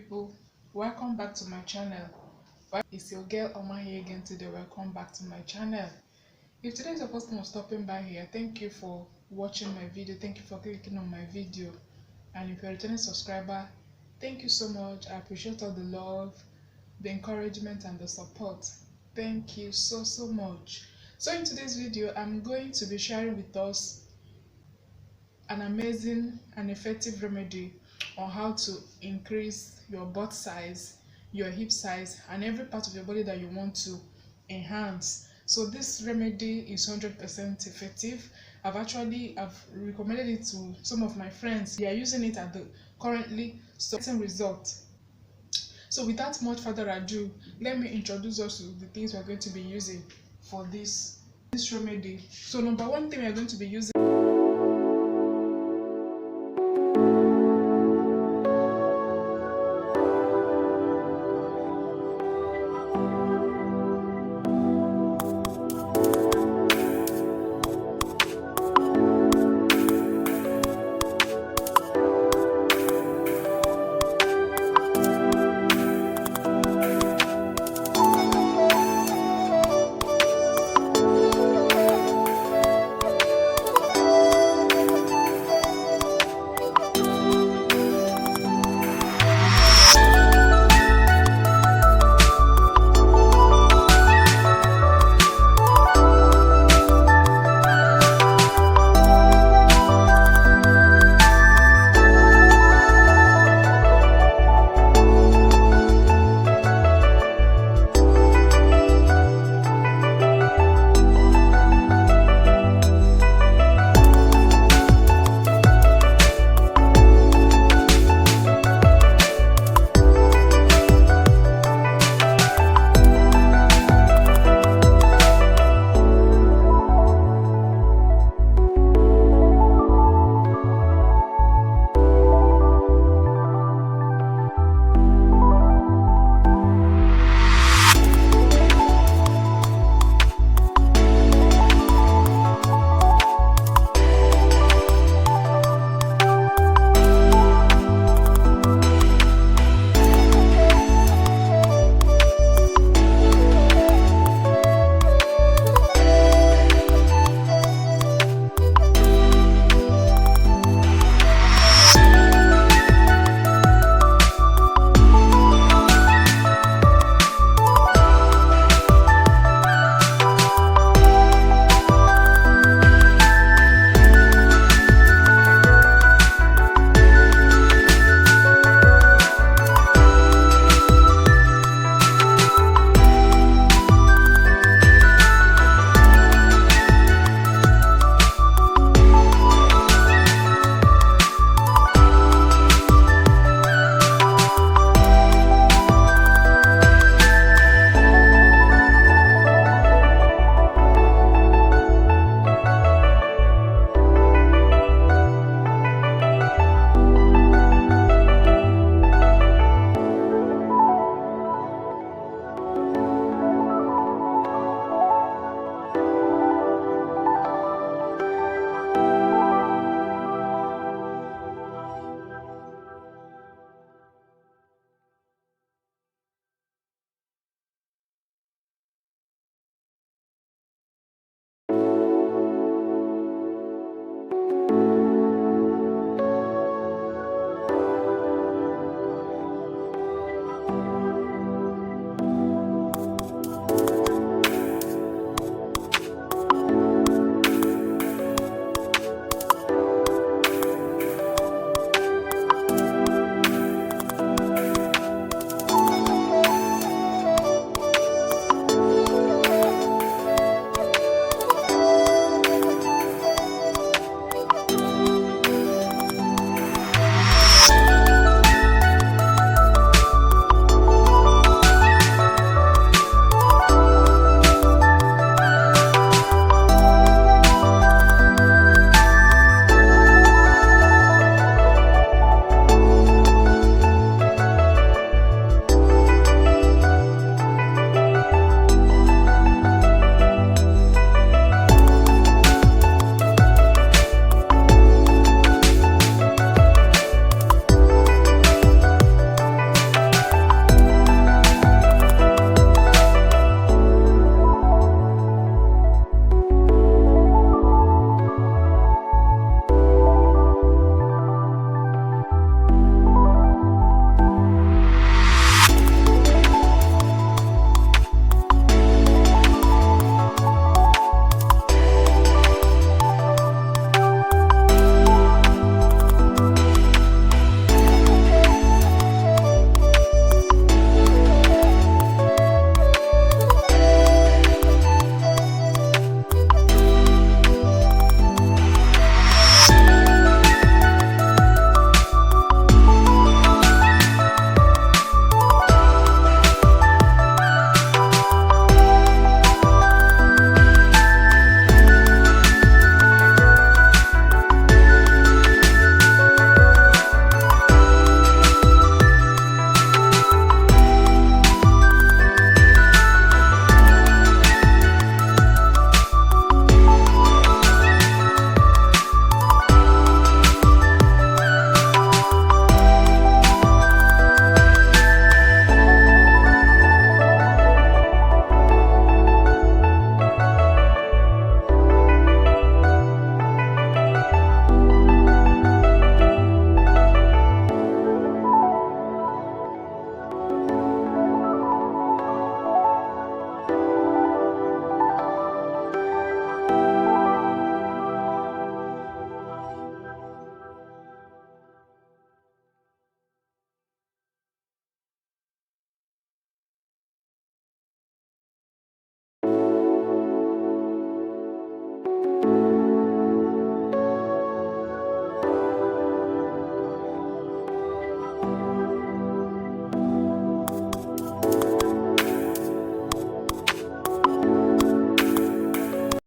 people, welcome back to my channel. It's your girl Oma here again today. Welcome back to my channel. If today is the first time of stopping by here, thank you for watching my video. Thank you for clicking on my video. And if you're a returning subscriber, thank you so much. I appreciate all the love, the encouragement and the support. Thank you so much. So in today's video, I'm going to be sharing with us an amazing and effective remedy on how to increase your butt size, your hip size, and every part of your body that you want to enhance. So this remedy is 100% effective. I've recommended it to some of my friends. They are using it at the currently certain result. So without much further ado, let me introduce us to the things we're going to be using for this remedy. So number one thing we're going to be using